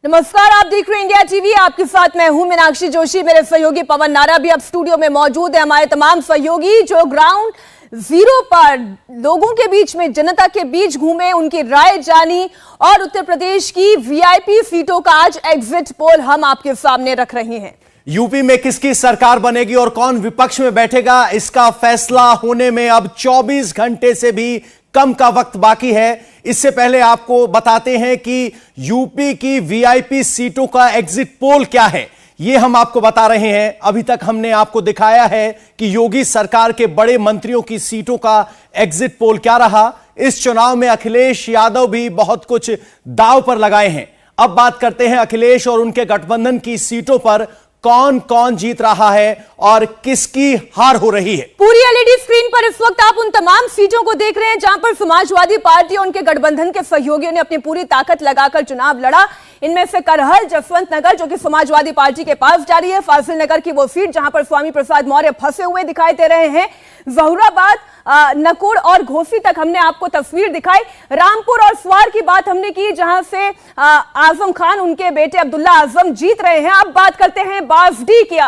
नमस्कार, आप देख रहे हैं इंडिया टीवी। आपके साथ मैं हूं मीनाक्षी जोशी। मेरे सहयोगी पवन नारा भी अब स्टूडियो में मौजूद है। हमारे तमाम सहयोगी जो ग्राउंड जीरो पर लोगों के बीच में, जनता के बीच घूमे, उनकी राय जानी और उत्तर प्रदेश की वीआईपी सीटों का आज एग्जिट पोल हम आपके सामने रख रहे हैं। यूपी में किसकी सरकार बनेगी और कौन विपक्ष में बैठेगा, इसका फैसला होने में अब 24 घंटे से भी कम का वक्त बाकी है। इससे पहले आपको बताते हैं कि यूपी की वीआईपी सीटों का एग्जिट पोल क्या है, यह हम आपको बता रहे हैं। अभी तक हमने आपको दिखाया है कि योगी सरकार के बड़े मंत्रियों की सीटों का एग्जिट पोल क्या रहा। इस चुनाव में अखिलेश यादव भी बहुत कुछ दांव पर लगाए हैं। अब बात करते हैं अखिलेश और उनके गठबंधन की सीटों पर कौन कौन जीत रहा है और किसकी हार हो रही है। पूरी एलईडी स्क्रीन पर इस वक्त आप उन तमाम सीटों को देख रहे हैं जहां पर समाजवादी पार्टी और उनके गठबंधन के सहयोगियों ने अपनी पूरी ताकत लगाकर चुनाव लड़ा। इनमें से करहल, जसवंत नगर जो कि समाजवादी पार्टी के पास जा रही है, फाजिल नगर की वो सीट जहां पर स्वामी प्रसाद मौर्य फंसे हुए दिखाई दे रहे हैं, जहूराबाद, नकुड़ और घोसी तक हमने आपको तस्वीर दिखाई। रामपुर और स्वार की बात हमने की जहां से आजम खान, उनके बेटे अब्दुल्ला आजम जीत रहे हैं। अब बात करते हैं बांसडी की।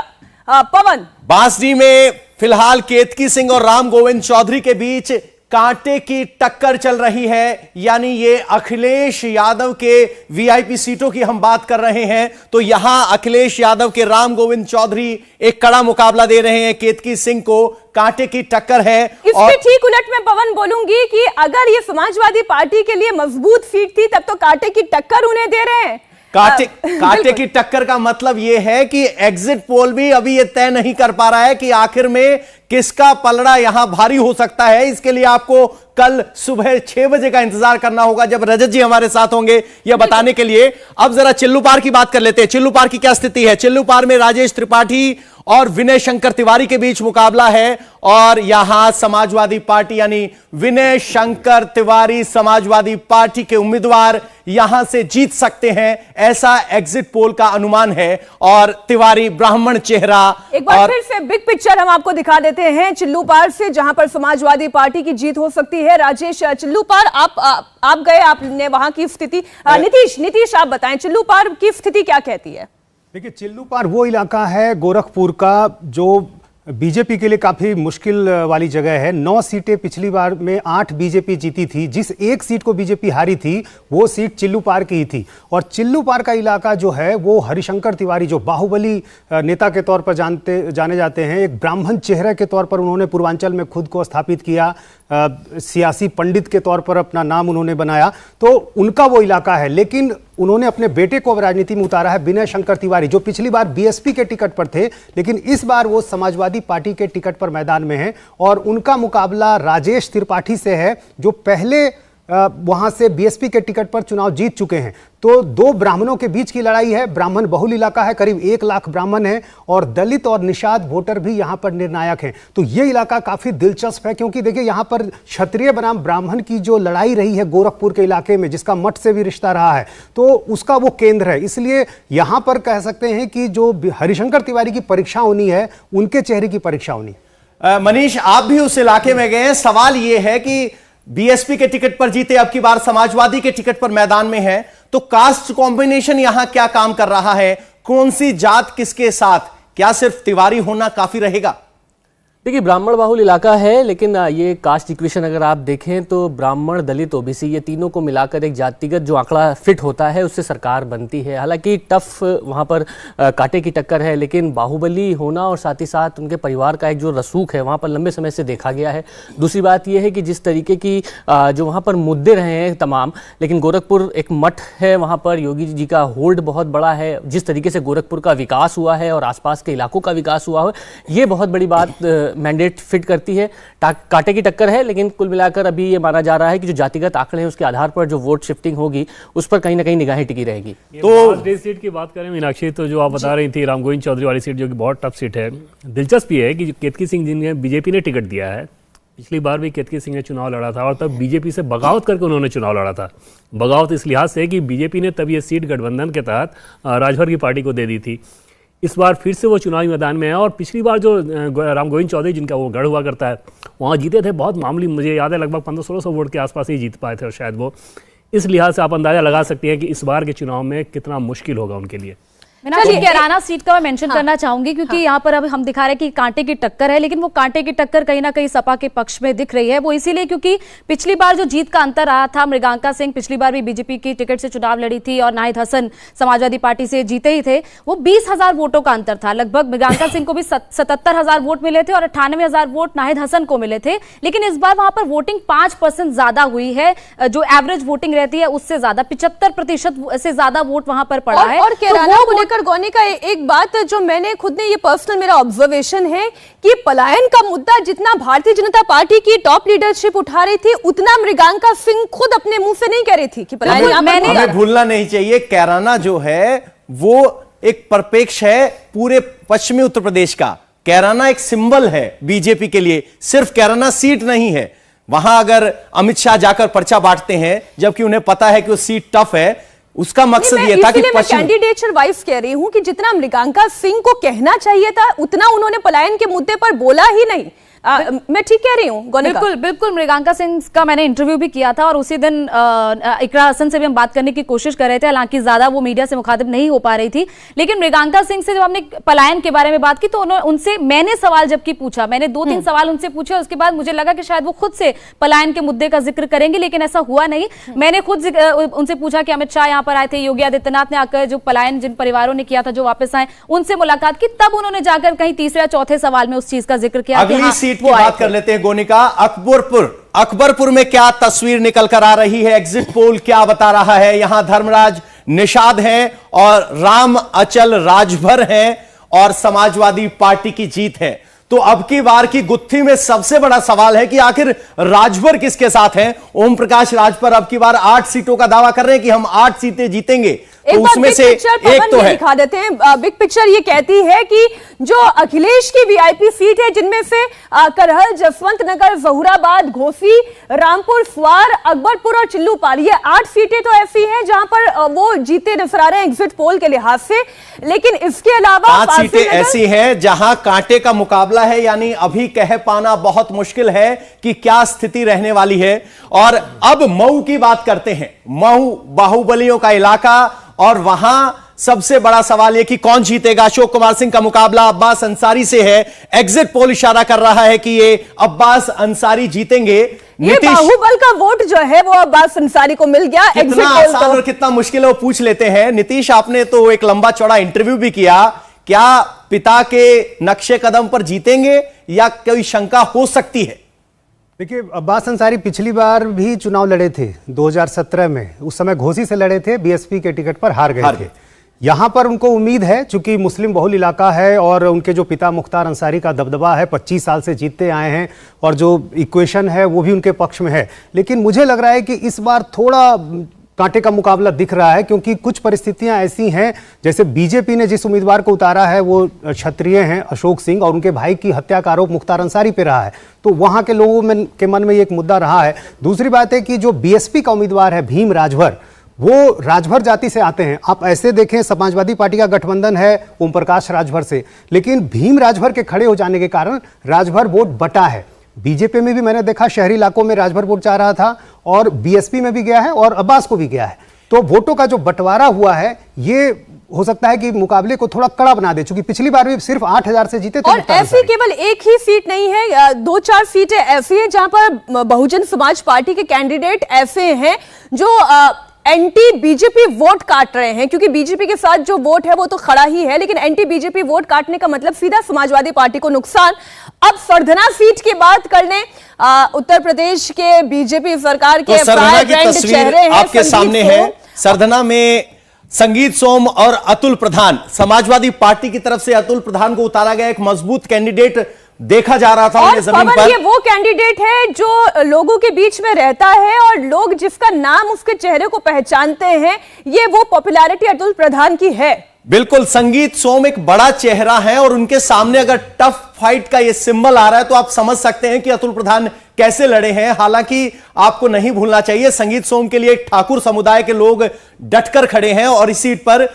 पवन, बांसडी में फिलहाल केतकी सिंह और राम गोविंद चौधरी के बीच कांटे की टक्कर चल रही है, यानी ये अखिलेश यादव के वीआईपी सीटों की हम बात कर रहे हैं। तो यहां अखिलेश यादव के राम गोविंद चौधरी एक कड़ा मुकाबला दे रहे हैं केतकी सिंह को, कांटे की टक्कर है। इसके ठीक उलट में पवन बोलूंगी कि अगर ये समाजवादी पार्टी के लिए मजबूत सीट थी तब तो कांटे की टक्कर उन्हें दे रहे हैं। कांटे की टक्कर का मतलब यह है कि एग्जिट पोल भी अभी यह तय नहीं कर पा रहा है कि आखिर में किसका पलड़ा यहां भारी हो सकता है। इसके लिए आपको कल सुबह 6 बजे का इंतजार करना होगा जब रजत जी हमारे साथ होंगे यह बताने के लिए। अब जरा चिल्लूपार की बात कर लेते हैं। चिल्लूपार की क्या स्थिति है? चिल्लूपार में राजेश त्रिपाठी और विनय शंकर तिवारी के बीच मुकाबला है और यहां समाजवादी पार्टी यानी विनय शंकर तिवारी समाजवादी पार्टी के उम्मीदवार यहां से जीत सकते हैं, ऐसा एग्जिट पोल का अनुमान है। और तिवारी ब्राह्मण चेहरा। एक बार फिर से बिग पिक्चर हम आपको दिखा देते हैं चिल्लूपार से, जहां पर समाजवादी पार्टी की जीत हो सकती है। राजेश, चिल्लूपार आप गए, आपने वहां की स्थिति, नीतीश आप बताएं चिल्लूपार की स्थिति क्या कहती है? देखिए, चिल्लूपार वो इलाका है गोरखपुर का जो बीजेपी के लिए काफ़ी मुश्किल वाली जगह है। 9 सीटें पिछली बार में 8 बीजेपी जीती थी। जिस एक सीट को बीजेपी हारी थी वो सीट चिल्लूपार की ही थी। और चिल्लूपार का इलाका जो है वो हरिशंकर तिवारी, जो बाहुबली नेता के तौर पर जाने जाते हैं, एक ब्राह्मण चेहरे के तौर पर उन्होंने पूर्वांचल में खुद को स्थापित किया, सियासी पंडित के तौर पर अपना नाम उन्होंने बनाया, तो उनका वो इलाका है। लेकिन उन्होंने अपने बेटे को राजनीति में उतारा है, विनय शंकर तिवारी, जो पिछली बार बीएसपी के टिकट पर थे लेकिन इस बार वो समाजवादी पार्टी के टिकट पर मैदान में है। और उनका मुकाबला राजेश त्रिपाठी से है जो पहले वहां से बीएसपी के टिकट पर चुनाव जीत चुके हैं। तो दो ब्राह्मणों के बीच की लड़ाई है। ब्राह्मण बहुल इलाका है, करीब 1 लाख ब्राह्मण है और दलित और निषाद वोटर भी यहां पर निर्णायक हैं। तो ये इलाका काफी दिलचस्प है क्योंकि देखिए यहां पर क्षत्रिय बनाम ब्राह्मण की जो लड़ाई रही है गोरखपुर के इलाके में, जिसका मठ से भी रिश्ता रहा है, तो उसका वो केंद्र है। इसलिए यहां पर कह सकते हैं कि जो हरिशंकर तिवारी की परीक्षा होनी है, उनके चेहरे की परीक्षा होनी। मनीष, आप भी उस इलाके में गए हैं। सवाल यह है कि बीएसपी के टिकट पर जीते, अब की बार समाजवादी के टिकट पर मैदान में है, तो कास्ट कॉम्बिनेशन यहां क्या काम कर रहा है? कौन सी जात किसके साथ? क्या सिर्फ तिवारी होना काफी रहेगा? देखिए, ब्राह्मण बाहुल इलाका है लेकिन ये कास्ट इक्वेशन अगर आप देखें तो ब्राह्मण, दलित, ओबीसी ये तीनों को मिलाकर एक जातिगत जो आंकड़ा फिट होता है उससे सरकार बनती है। हालांकि टफ वहाँ पर कांटे की टक्कर है, लेकिन बाहुबली होना और साथ ही साथ उनके परिवार का एक जो रसूख है वहाँ पर लंबे समय से देखा गया है। दूसरी बात यह है कि जिस तरीके की जो वहाँ पर मुद्दे रहे हैं तमाम, लेकिन गोरखपुर एक मठ है, वहाँ पर योगी जी का होल्ड बहुत बड़ा है। जिस तरीके से गोरखपुर का विकास हुआ है और आसपास के इलाकों का विकास हुआ है, ये बहुत बड़ी बात मैंडेट फिट करती है। कांटे की टक्कर है, लेकिन कुल मिलाकर अभी ये माना जा रहा है कि जो जातिगत आंकड़े हैं उसके आधार पर जो वोट शिफ्टिंग होगी उस पर कहीं ना कहीं निगाहें टिकी रहेगी। तो सीट की बात करें मीनाक्षी, तो जो आप बता रही थी राम गोविंद चौधरी वाली सीट जो कि बहुत टफ सीट है, दिलचस्प ये है कि केतकी सिंह जिन्हें बीजेपी ने टिकट दिया है, पिछली बार भी केतकी सिंह ने चुनाव लड़ा था और तब बीजेपी से बगावत करके उन्होंने चुनाव लड़ा था। बगावत इस लिहाज से कि बीजेपी ने तब ये सीट गठबंधन के तहत राजभर की पार्टी को दे दी थी। इस बार फिर से वो चुनावी मैदान में है और पिछली बार जो राम गोविंद चौधरी जिनका वो गढ़ हुआ करता है वहाँ जीते थे, बहुत मामूली, मुझे याद है लगभग 1500-1600 वोट के आसपास ही जीत पाए थे और शायद वो इस लिहाज से आप अंदाजा लगा सकते हैं कि इस बार के चुनाव में कितना मुश्किल होगा उनके लिए। मीनाक्षी, कैराना सीट का मैं मेंशन करना चाहूंगी क्योंकि यहाँ पर अब हम दिखा रहे हैं कि कांटे की टक्कर है, लेकिन वो कांटे की टक्कर कहीं ना कहीं सपा के पक्ष में दिख रही है। वो इसीलिए क्योंकि पिछली बार जो जीत का अंतर रहा था, मृगांका सिंह पिछली बार भी बीजेपी की टिकट से चुनाव लड़ी थी और नाहिद हसन समाजवादी पार्टी से जीते ही थे। वो 20,000 वोटों का अंतर था लगभग। मृगांका सिंह को भी 77,000 वोट मिले थे और 98,000 वोट नाहिद हसन को मिले थे। लेकिन इस बार वहां पर वोटिंग 5% ज्यादा हुई है, जो एवरेज वोटिंग रहती है उससे ज्यादा 75% से ज्यादा वोट वहां पर पड़ा है। और कैराना को लेकर गौनी का एक बात जो मैंने खुद ने, ये पर्सनल मेरा ऑब्जर्वेशन है कि पलायन का मुद्दा जितना भारतीय जनता पार्टी की टॉप लीडरशिप उठा रही थी, उतना मृगांका सिंह खुद अपने मुंह से नहीं कह रही थी कि पलायन। हमें भूलना नहीं चाहिए, कैराना जो है वो एक परिपेक्ष है पूरे पश्चिमी उत्तर प्रदेश का। कैराना एक सिंबल है बीजेपी के लिए, सिर्फ कैराना सीट नहीं है। वहां अगर अमित शाह जाकर पर्चा बांटते हैं, जबकि उन्हें पता है कि वो सीट टफ है, उसका मकसद ये था कि मैं कैंडिडेचर वाइज कह रही हूं कि जितना मृगांका सिंह को कहना चाहिए था उतना उन्होंने पलायन के मुद्दे पर बोला ही नहीं। मैं ठीक कह रही हूँ? बिल्कुल बिल्कुल। मृगांका सिंह का मैंने इंटरव्यू भी किया था और उसी दिन इकरा हसन से भी हम बात करने की कोशिश कर रहे थे, हालांकि ज्यादा वो मीडिया से मुखातिब नहीं हो पा रही थी। लेकिन मृगांका सिंह से जब हमने पलायन के बारे में बात की तो उनसे मैंने सवाल जबकि पूछा, मैंने 2-3 सवाल उनसे पूछे, उसके बाद मुझे लगा कि शायद वो खुद से पलायन के मुद्दे का जिक्र करेंगे, लेकिन ऐसा हुआ नहीं। मैंने खुद उनसे पूछा कि अमित शाह यहाँ पर आए थे, योगी आदित्यनाथ ने आकर जो पलायन जिन परिवारों ने किया था जो वापस आए उनसे मुलाकात की, तब उन्होंने जाकर कहीं तीसरे या चौथे सवाल में उस चीज का जिक्र किया। अगली सीट की बात कर लेते हैं गोनिका। अकबरपुर में क्या तस्वीर निकल कर आ रही है? एग्जिट पोल क्या बता रहा है? यहां धर्मराज निषाद हैं और राम अचल राजभर हैं और समाजवादी पार्टी की जीत है। तो अब की बार की गुत्थी में सबसे बड़ा सवाल है कि आखिर राजभर किसके साथ हैं? ओम प्रकाश राजभर अब की बार 8 सीटों का दावा कर रहे हैं कि हम 8 सीटें जीतेंगे। तो उसमें से एक तो है, दिखा देते हैं। बिग पिक्चर ये कहती है कि जो अखिलेश की वीआईपी सीट है, जिनमें से करहल, जसवंत नगर, जहूराबाद, घोसी, रामपुर, स्वार, अकबरपुर और चिल्लूपाल, ये 8 सीटें तो ऐसी हैं जहां पर वो जीते नजर आ रहे हैं एग्जिट पोल के लिहाज से। लेकिन इसके अलावा 5 सीटें ऐसी हैं जहां कांटे का मुकाबला है, यानी अभी कह पाना बहुत मुश्किल है कि क्या स्थिति रहने वाली है। और अब मऊ की बात करते हैं। मऊ बाहुबलियों का इलाका और वहां सबसे बड़ा सवाल यह कि कौन जीतेगा। अशोक कुमार सिंह का मुकाबला अब्बास अंसारी से है। एग्जिट पोल इशारा कर रहा है कि ये अब्बास अंसारी जीतेंगे। ये बाहुबल का वोट जो है वो अब्बास अंसारी को मिल गया। कितना आसान और कितना मुश्किल है वो पूछ लेते हैं। नीतीश, आपने तो एक लंबा चौड़ा इंटरव्यू भी किया, क्या पिता के नक्शे कदम पर जीतेंगे या कोई शंका हो सकती है? देखिए, अब्बास अंसारी पिछली बार भी चुनाव लड़े थे 2017 में, उस समय घोसी से लड़े थे, बीएसपी के टिकट पर हार गए थे। यहां पर उनको उम्मीद है, चूंकि मुस्लिम बहुल इलाका है और उनके जो पिता मुख्तार अंसारी का दबदबा है, 25 साल से जीतते आए हैं और जो इक्वेशन है वो भी उनके पक्ष में है। लेकिन मुझे लग रहा है कि इस बार थोड़ा कांटे का मुकाबला दिख रहा है, क्योंकि कुछ परिस्थितियां ऐसी हैं, जैसे बीजेपी ने जिस उम्मीदवार को उतारा है वो क्षत्रिय हैं अशोक सिंह, और उनके भाई की हत्या का आरोप मुख्तार अंसारी पे रहा है, तो वहां के लोगों के मन में ये एक मुद्दा रहा है। दूसरी बात है कि जो बीएसपी का उम्मीदवार है भीम राजभर, वो राजभर जाति से आते हैं। आप ऐसे देखें, समाजवादी पार्टी का गठबंधन है ओम प्रकाश राजभर से, लेकिन भीम राजभर के खड़े हो जाने के कारण राजभर वोट बटा है। बीजेपी में भी मैंने देखा शहरी इलाकों में राजभर वोट चाह रहा था और बीएसपी में भी गया है और अब्बास को भी गया है। तो वोटों का जो बंटवारा हुआ है ये हो सकता है कि मुकाबले को थोड़ा कड़ा बना दे, चूंकि पिछली बार भी सिर्फ 8,000 से जीते थे। और ऐसी केवल एक ही सीट नहीं है, 2-4 सीटें ऐसी हैं जहां पर बहुजन समाज पार्टी के कैंडिडेट ऐसे हैं जो एंटी बीजेपी वोट काट रहे हैं, क्योंकि बीजेपी के साथ जो वोट है वो तो खड़ा ही है, लेकिन एंटी बीजेपी वोट काटने का मतलब सीधा समाजवादी पार्टी को नुकसान। अब सरधना सीट की बात कर लें, उत्तर प्रदेश के बीजेपी सरकार के सरधना की तस्वीर आपके सामने है। सरधना में संगीत सोम और अतुल प्रधान, समाजवादी पार्टी की तरफ से अतुल प्रधान को उतारा गया, एक मजबूत कैंडिडेट देखा जा रहा था और जमीन पर। ये वो कैंडिडेट है जो लोगों के बीच में रहता है और लोग जिसका नाम उसके चेहरे को पहचानते हैं, ये वो पॉपुलैरिटी अतुल प्रधान की है। बिल्कुल, संगीत सोम एक बड़ा चेहरा है और उनके सामने अगर टफ फाइट का ये सिंबल आ रहा है तो आप समझ सकते हैं कि अतुल प्रधान कैसे लड़े हैं। हालांकि आपको नहीं भूलना चाहिए, संगीत सोम के लिए ठाकुर समुदाय के लोग डटकर खड़े हैं और इस सीट पर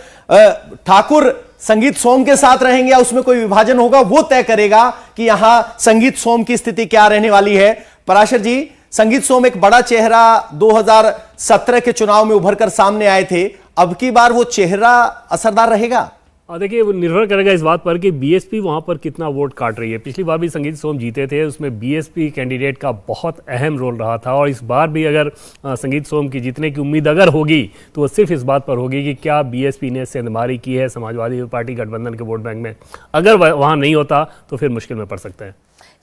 ठाकुर संगीत सोम के साथ रहेंगे या उसमें कोई विभाजन होगा, वो तय करेगा कि यहां संगीत सोम की स्थिति क्या रहने वाली है। पराशर जी, संगीत सोम एक बड़ा चेहरा 2017 के चुनाव में उभर कर सामने आए थे, अब की बार वो चेहरा असरदार रहेगा? देखिए, वो निर्भर करेगा इस बात पर कि बीएसपी वहां पर कितना वोट काट रही है। पिछली बार भी संगीत सोम जीते थे, उसमें बीएसपी कैंडिडेट का बहुत अहम रोल रहा था, और इस बार भी अगर संगीत सोम की जीतने की उम्मीद अगर होगी तो वो सिर्फ इस बात पर होगी कि क्या बीएसपी ने सेंधमारी की है समाजवादी पार्टी गठबंधन के वोट बैंक में। अगर वहां नहीं होता तो फिर मुश्किल में पड़ सकते हैं।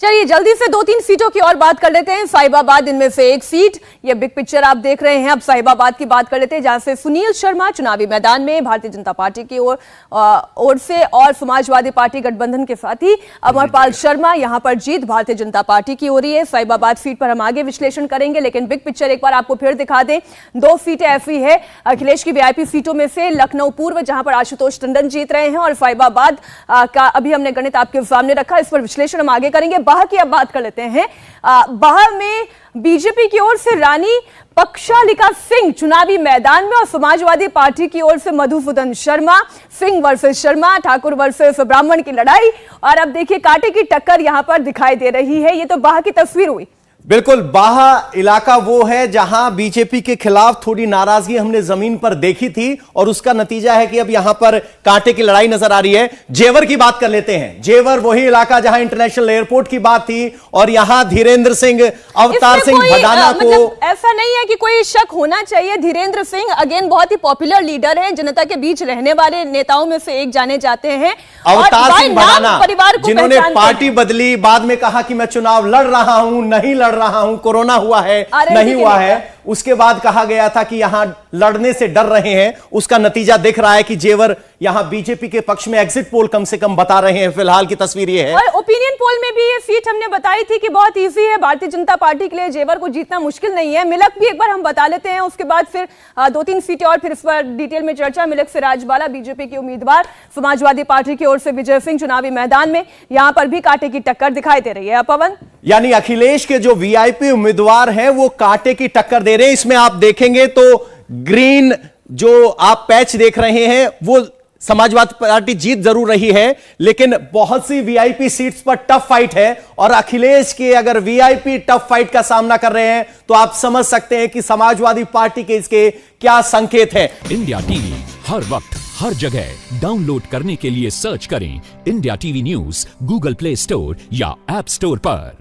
चलिए जल्दी से 2-3 सीटों की और बात कर लेते हैं। साहिबाबाद इनमें से एक सीट, ये बिग पिक्चर आप देख रहे हैं। अब साहिबाबाद की बात कर लेते हैं, जहां से सुनील शर्मा चुनावी मैदान में भारतीय जनता पार्टी की ओर से, और समाजवादी पार्टी गठबंधन के साथ ही अमरपाल शर्मा, यहां पर जीत भारतीय जनता पार्टी की हो रही है। साहिबाबाद सीट पर हम आगे विश्लेषण करेंगे, लेकिन बिग पिक्चर एक बार आपको फिर दिखा दें। 2 सीटें ऐसी है अखिलेश की वीआईपी सीटों में से, लखनऊ पूर्व जहां पर आशुतोष टंडन जीत रहे हैं, और साहिबाबाद का अभी हमने गणित आपके सामने रखा, इस पर विश्लेषण हम आगे करेंगे। बाह की अब बात कर लेते हैं। बाह में बीजेपी की ओर से रानी पक्षालिका सिंह चुनावी मैदान में, और समाजवादी पार्टी की ओर से मधुसूदन शर्मा, सिंह वर्सेस शर्मा, ठाकुर वर्सेस ब्राह्मण की लड़ाई। और अब देखिए कांटे की टक्कर यहां पर दिखाई दे रही है। ये तो बाह की तस्वीर हुई। बिल्कुल, बाह इलाका वो है जहां बीजेपी के खिलाफ थोड़ी नाराजगी हमने जमीन पर देखी थी, और उसका नतीजा है कि अब यहां पर कांटे की लड़ाई नजर आ रही है। जेवर की बात कर लेते हैं। जेवर वही इलाका जहां इंटरनेशनल एयरपोर्ट की बात थी, और यहां धीरेन्द्र सिंह, अवतार सिंह भदाना को, ऐसा नहीं है कि कोई शक होना चाहिए। धीरेन्द्र सिंह अगेन बहुत ही पॉपुलर लीडर हैं, जनता के बीच रहने वाले नेताओं में से एक जाने जाते हैं। अवतार सिंह भदाना परिवार को जिन्होंने पार्टी बदली, बाद में कहा कि मैं चुनाव लड़ रहा हूं, नहीं लड़ रहा हूं, कोरोना हुआ है, नहीं हुआ है, उसके बाद कहा गया था कि यहां लड़ने से डर रहे हैं। उसका नतीजा दिख रहा है कि जेवर यहां बीजेपी के पक्ष में एग्जिट पोल कम से कम बता रहे हैं। फिलहाल की तस्वीर यह है। और ओपिनियन पोल में भी ये सीट हमने बताई थी कि बहुत इजी है भारतीय जनता पार्टी के लिए, जेवर को जीतना मुश्किल नहीं है। मिलक भी एक बार हम बता लेते हैं, उसके बाद फिर 2-3 सीटें और फिर इस पर डिटेल में चर्चा। मिलक से राजबाला बीजेपी के उम्मीदवार, समाजवादी पार्टी की ओर से विजय सिंह चुनावी मैदान में, यहां पर भी कांटे की टक्कर दिखाई दे रही है। पवन, यानी अखिलेश के जो वीआईपी उम्मीदवार हैं वो कांटे की टक्कर दे रहे हैं। इसमें आप देखेंगे तो ग्रीन जो आप पैच देख रहे हैं वो समाजवादी पार्टी जीत जरूर रही है, लेकिन बहुत सी वीआईपी सीट्स पर टफ फाइट है, और अखिलेश के अगर वीआईपी टफ फाइट का सामना कर रहे हैं तो आप समझ सकते हैं कि समाजवादी पार्टी के इसके क्या संकेत हैं। इंडिया टीवी हर वक्त हर जगह डाउनलोड करने के लिए सर्च करें India TV news Google play store या ऐप स्टोर पर।